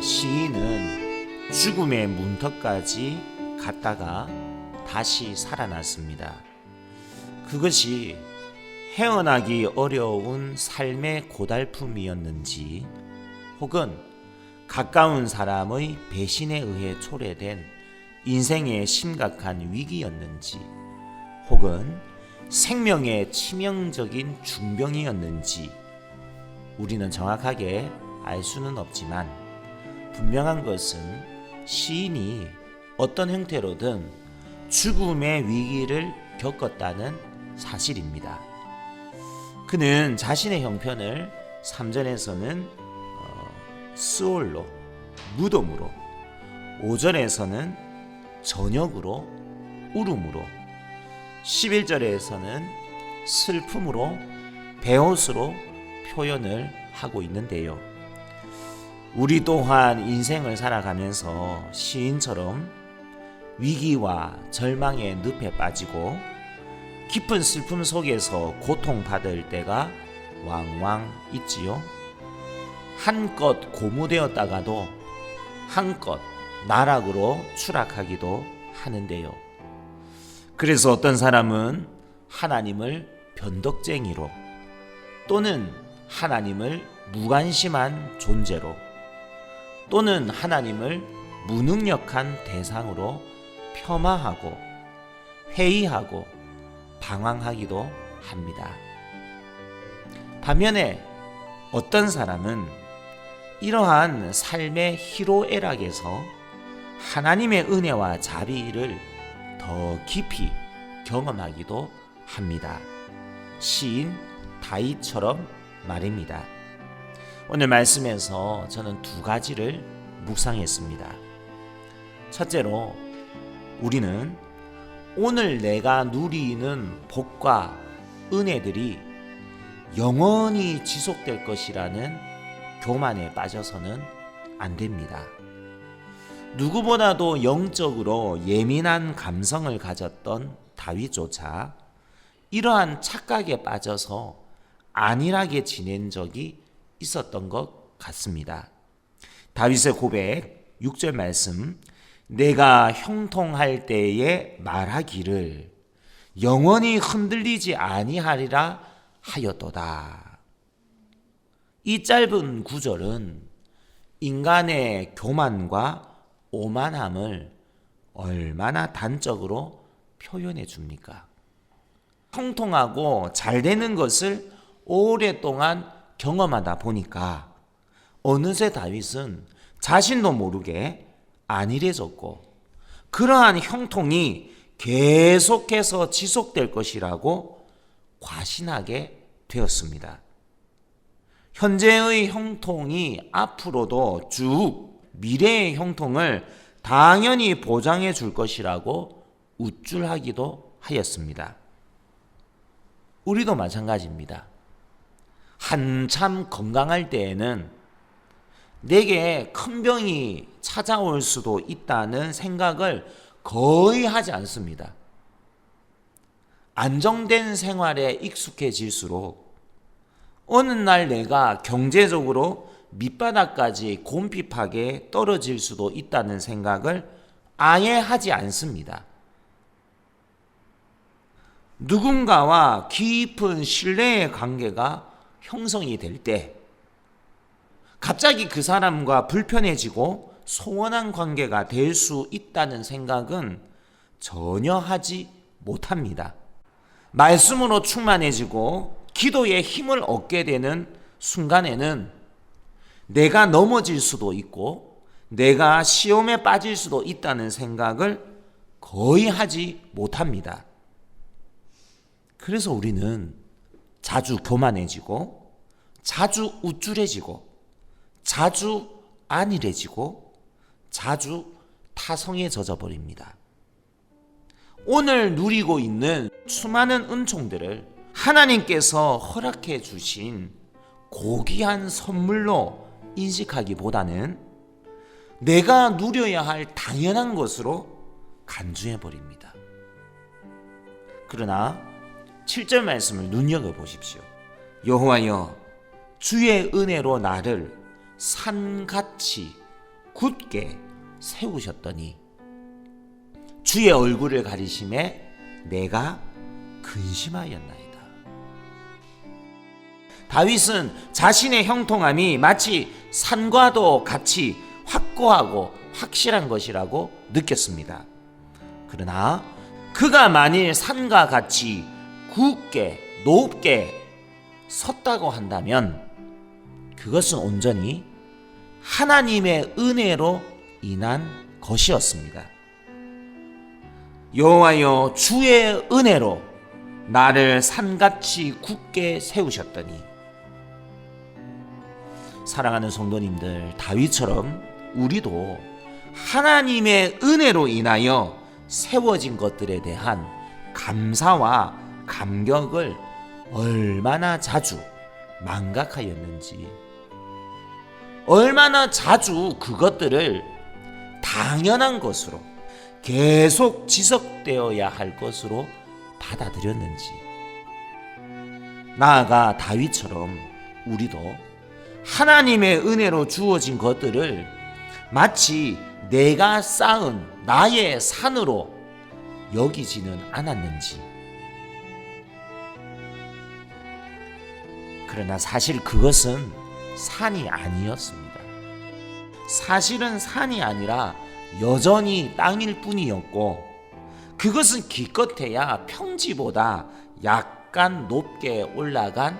시인은 죽음의 문턱까지 갔다가 다시 살아났습니다. 그것이 헤어나기 어려운 삶의 고달픔이었는지, 혹은 가까운 사람의 배신에 의해 초래된 인생의 심각한 위기였는지, 혹은 생명의 치명적인 중병이었는지 우리는 정확하게 알 수는 없지만, 분명한 것은 시인이 어떤 형태로든 죽음의 위기를 겪었다는 사실입니다. 그는 자신의 형편을 3절에서는 스올로, 무덤으로, 5절에서는 저녁으로, 울음으로, 11절에서는 슬픔으로, 베옷으로 표현을 하고 있는데요. 우리 또한 인생을 살아가면서 시인처럼 위기와 절망의 늪에 빠지고 깊은 슬픔 속에서 고통받을 때가 왕왕 있지요. 한껏 고무되었다가도 한껏 나락으로 추락하기도 하는데요. 그래서 어떤 사람은 하나님을 변덕쟁이로, 또는 하나님을 무관심한 존재로, 또는 하나님을 무능력한 대상으로 폄하하고 회의하고 방황하기도 합니다. 반면에 어떤 사람은 이러한 삶의 희로애락에서 하나님의 은혜와 자비를 더 깊이 경험하기도 합니다. 시인 다윗처럼 말입니다. 오늘 말씀에서 저는 두 가지를 묵상했습니다. 첫째로, 우리는 오늘 내가 누리는 복과 은혜들이 영원히 지속될 것이라는 교만에 빠져서는 안 됩니다. 누구보다도 영적으로 예민한 감성을 가졌던 다윗조차 이러한 착각에 빠져서 안일하게 지낸 적이 있었던 것 같습니다. 다윗의 고백 6절 말씀, 내가 형통할 때에 말하기를 영원히 흔들리지 아니하리라 하였도다. 이 짧은 구절은 인간의 교만과 오만함을 얼마나 단적으로 표현해 줍니까? 형통하고 잘 되는 것을 오랫동안 경험하다 보니까 어느새 다윗은 자신도 모르게 안일해졌고, 그러한 형통이 계속해서 지속될 것이라고 과신하게 되었습니다. 현재의 형통이 앞으로도 쭉 미래의 형통을 당연히 보장해 줄 것이라고 우쭐하기도 하였습니다. 우리도 마찬가지입니다. 한참 건강할 때에는 내게 큰 병이 찾아올 수도 있다는 생각을 거의 하지 않습니다. 안정된 생활에 익숙해질수록 어느 날 내가 경제적으로 밑바닥까지 곰핍하게 떨어질 수도 있다는 생각을 아예 하지 않습니다. 누군가와 깊은 신뢰의 관계가 형성이 될 때 갑자기 그 사람과 불편해지고 소원한 관계가 될 수 있다는 생각은 전혀 하지 못합니다. 말씀으로 충만해지고 기도에 힘을 얻게 되는 순간에는 내가 넘어질 수도 있고 내가 시험에 빠질 수도 있다는 생각을 거의 하지 못합니다. 그래서 우리는 자주 교만해지고, 자주 우쭐해지고, 자주 안일해지고, 자주 타성에 젖어버립니다. 오늘 누리고 있는 수많은 은총들을 하나님께서 허락해 주신 고귀한 선물로 인식하기보다는 내가 누려야 할 당연한 것으로 간주해 버립니다. 그러나 7절 말씀을 눈여겨보십시오. 여호와여, 주의 은혜로 나를 산같이 굳게 세우셨더니 주의 얼굴을 가리심에 내가 근심하였나이다. 다윗은 자신의 형통함이 마치 산과도 같이 확고하고 확실한 것이라고 느꼈습니다. 그러나 그가 만일 산과 같이 굳게 높게 섰다고 한다면 그것은 온전히 하나님의 은혜로 인한 것이었습니다. 여호와여, 주의 은혜로 나를 산같이 굳게 세우셨더니. 사랑하는 성도님들, 다윗처럼 우리도 하나님의 은혜로 인하여 세워진 것들에 대한 감사와 감격을 얼마나 자주 망각하였는지, 얼마나 자주 그것들을 당연한 것으로 계속 지속되어야 할 것으로 받아들였는지. 나아가 다윗처럼 우리도 하나님의 은혜로 주어진 것들을 마치 내가 쌓은 나의 산으로 여기지는 않았는지. 그러나 사실 그것은 산이 아니었습니다. 사실은 산이 아니라 여전히 땅일 뿐이었고, 그것은 기껏해야 평지보다 약간 높게 올라간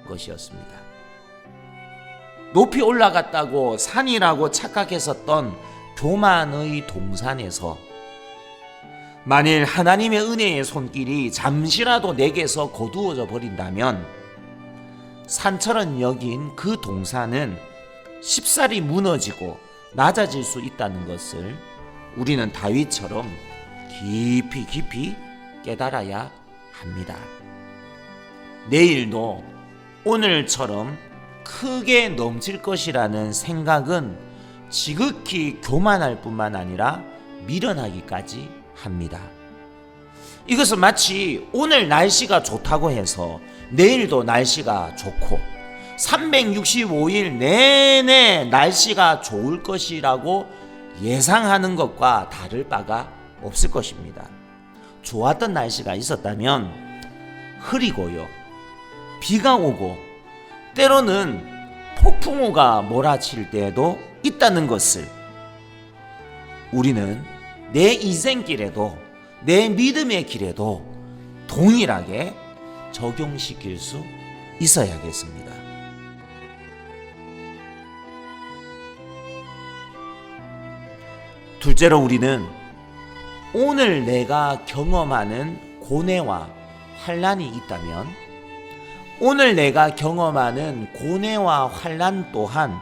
것이었습니다. 높이 올라갔다고 산이라고 착각했었던 교만의 동산에서 만일 하나님의 은혜의 손길이 잠시라도 내게서 거두어져 버린다면 산처럼 여긴 그 동산은 쉽사리 무너지고 낮아질 수 있다는 것을 우리는 다윗처럼 깊이 깨달아야 합니다. 내일도 오늘처럼 크게 넘칠 것이라는 생각은 지극히 교만할 뿐만 아니라 미련하기까지 합니다. 이것은 마치 오늘 날씨가 좋다고 해서 내일도 날씨가 좋고 365일 내내 날씨가 좋을 것이라고 예상하는 것과 다를 바가 없을 것입니다. 좋았던 날씨가 있었다면 흐리고요, 비가 오고 때로는 폭풍우가 몰아칠 때도 있다는 것을 우리는 내 인생길에도 내 믿음의 길에도 동일하게 적용시킬 수 있어야겠습니다. 둘째로 우리는 오늘 내가 경험하는 고뇌와 환난이 있다면 오늘 내가 경험하는 고뇌와 환난 또한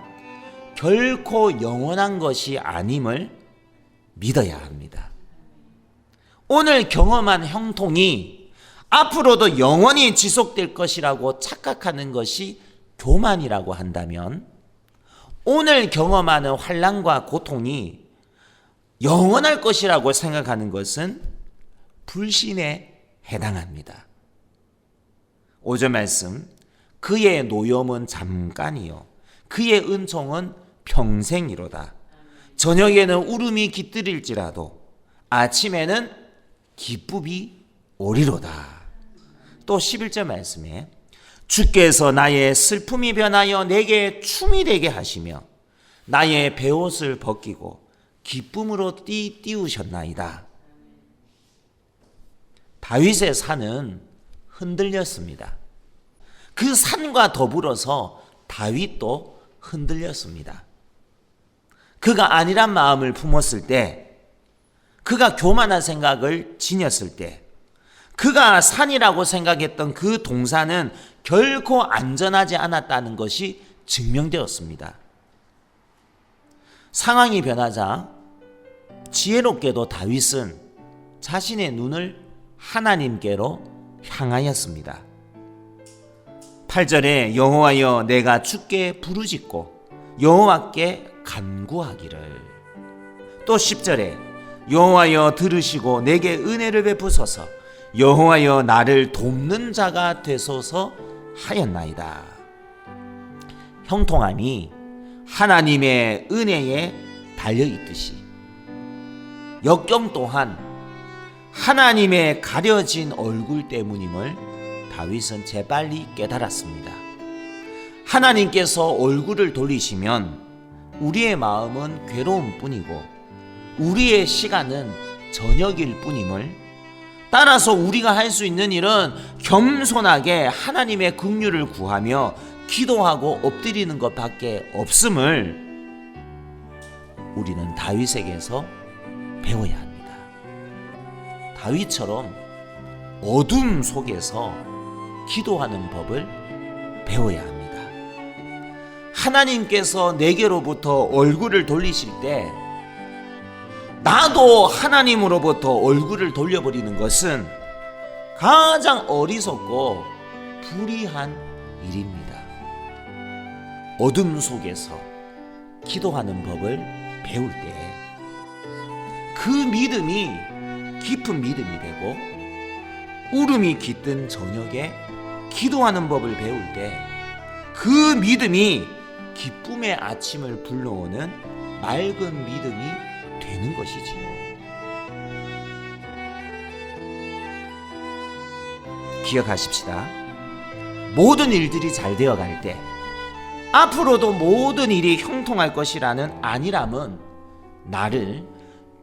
결코 영원한 것이 아님을 믿어야 합니다. 오늘 경험한 형통이 앞으로도 영원히 지속될 것이라고 착각하는 것이 교만이라고 한다면 오늘 경험하는 환난과 고통이 영원할 것이라고 생각하는 것은 불신에 해당합니다. 5절 말씀, 그의 노염은 잠깐이요 그의 은총은 평생이로다. 저녁에는 울음이 깃들일지라도 아침에는 기쁨이 오리로다. 또 11절 말씀에 주께서 나의 슬픔이 변하여 내게 춤이 되게 하시며 나의 베옷을 벗기고 기쁨으로 띄우셨나이다. 다윗의 산은 흔들렸습니다. 그 산과 더불어서 다윗도 흔들렸습니다. 그가 안일한 마음을 품었을 때 그가 교만한 생각을 지녔을 때 그가 산이라고 생각했던 그 동산은 결코 안전하지 않았다는 것이 증명되었습니다. 상황이 변하자 지혜롭게도 다윗은 자신의 눈을 하나님께로 향하였습니다. 8절에 여호와여 내가 주께 부르짖고 여호와께 간구하기를, 또 10절에 여호와여 들으시고 내게 은혜를 베푸소서 여호와여 나를 돕는 자가 되소서 하였나이다. 형통함이 하나님의 은혜에 달려있듯이 역경 또한 하나님의 가려진 얼굴 때문임을 다윗은 재빨리 깨달았습니다. 하나님께서 얼굴을 돌리시면 우리의 마음은 괴로움 뿐이고 우리의 시간은 저녁일 뿐임을, 따라서 우리가 할 수 있는 일은 겸손하게 하나님의 긍휼을 구하며 기도하고 엎드리는 것밖에 없음을 우리는 다윗에게서 배워야 합니다. 다윗처럼 어둠 속에서 기도하는 법을 배워야 합니다. 하나님께서 내게로부터 얼굴을 돌리실 때 나도 하나님으로부터 얼굴을 돌려버리는 것은 가장 어리석고 불의한 일입니다. 어둠 속에서 기도하는 법을 배울 때 그 믿음이 깊은 믿음이 되고, 울음이 깃든 저녁에 기도하는 법을 배울 때 그 믿음이 기쁨의 아침을 불러오는 맑은 믿음이 되는 것이지요. 기억하십시다. 모든 일들이 잘 되어갈 때 앞으로도 모든 일이 형통할 것이라는 안일함은 나를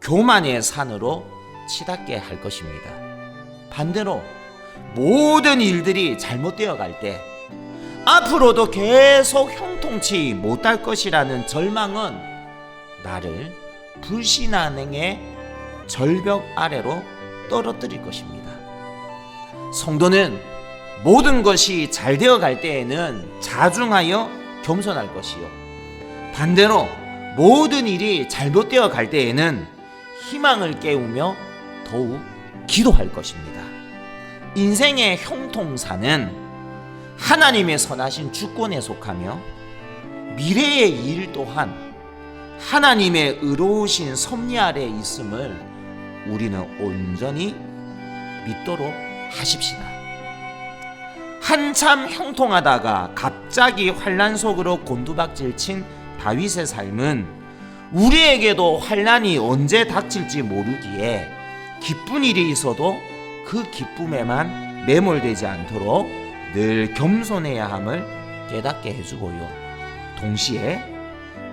교만의 산으로 치닫게 할 것입니다. 반대로 모든 일들이 잘못되어 갈 때 앞으로도 계속 형통치 못할 것이라는 절망은 나를 불신앙의 절벽 아래로 떨어뜨릴 것입니다. 성도는 모든 것이 잘 되어 갈 때에는 자중하여 겸손할 것이요, 반대로 모든 일이 잘못되어 갈 때에는 희망을 깨우며 더욱 기도할 것입니다. 인생의 형통사는 하나님의 선하신 주권에 속하며 미래의 일 또한 하나님의 의로우신 섭리 아래에 있음을 우리는 온전히 믿도록 하십시다. 한참 형통하다가 갑자기 환난 속으로 곤두박질 친 다윗의 삶은 우리에게도 환난이 언제 닥칠지 모르기에 기쁜 일이 있어도 그 기쁨에만 매몰되지 않도록 늘 겸손해야 함을 깨닫게 해주고요, 동시에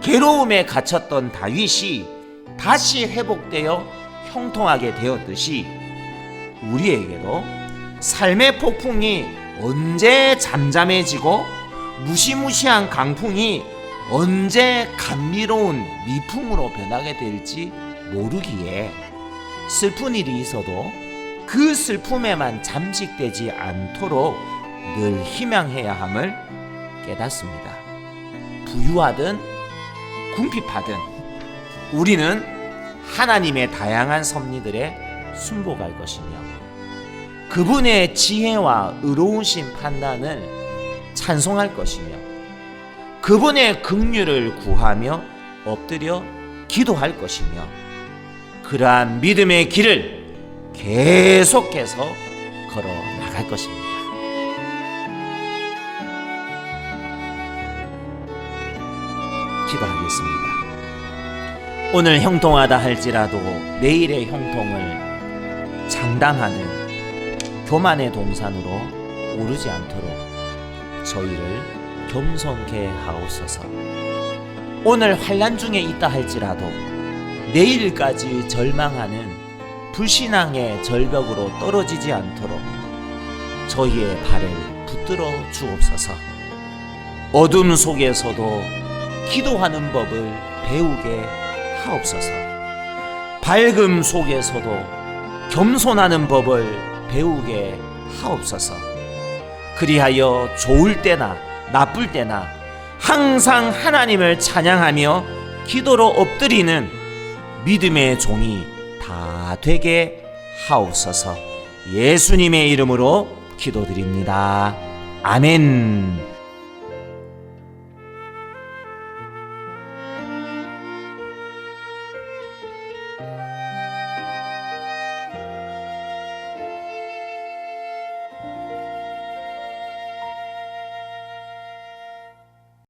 괴로움에 갇혔던 다윗이 다시 회복되어 형통하게 되었듯이 우리에게도 삶의 폭풍이 언제 잠잠해지고 무시무시한 강풍이 언제 감미로운 미풍으로 변하게 될지 모르기에 슬픈 일이 있어도 그 슬픔에만 잠식되지 않도록 늘 희망해야 함을 깨닫습니다. 부유하든 궁핍하든 우리는 하나님의 다양한 섭리들에 순복할 것이며 그분의 지혜와 의로우신 판단을 찬송할 것이며 그분의 긍휼을 구하며 엎드려 기도할 것이며 그러한 믿음의 길을 계속해서 걸어 나갈 것입니다. 기도하겠습니다. 오늘 형통하다 할지라도 내일의 형통을 장담하는 교만의 동산으로 오르지 않도록 저희를 겸손케 하옵소서. 오늘 환난 중에 있다 할지라도 내일까지 절망하는 불신앙의 절벽으로 떨어지지 않도록 저희의 발을 붙들어 주옵소서. 어둠 속에서도 기도하는 법을 배우게 하옵소서. 밝음 속에서도 겸손하는 법을 배우게 하옵소서. 그리하여 좋을 때나 나쁠 때나 항상 하나님을 찬양하며 기도로 엎드리는 믿음의 종이 다 되게 하옵소서. 예수님의 이름으로 기도드립니다. 아멘.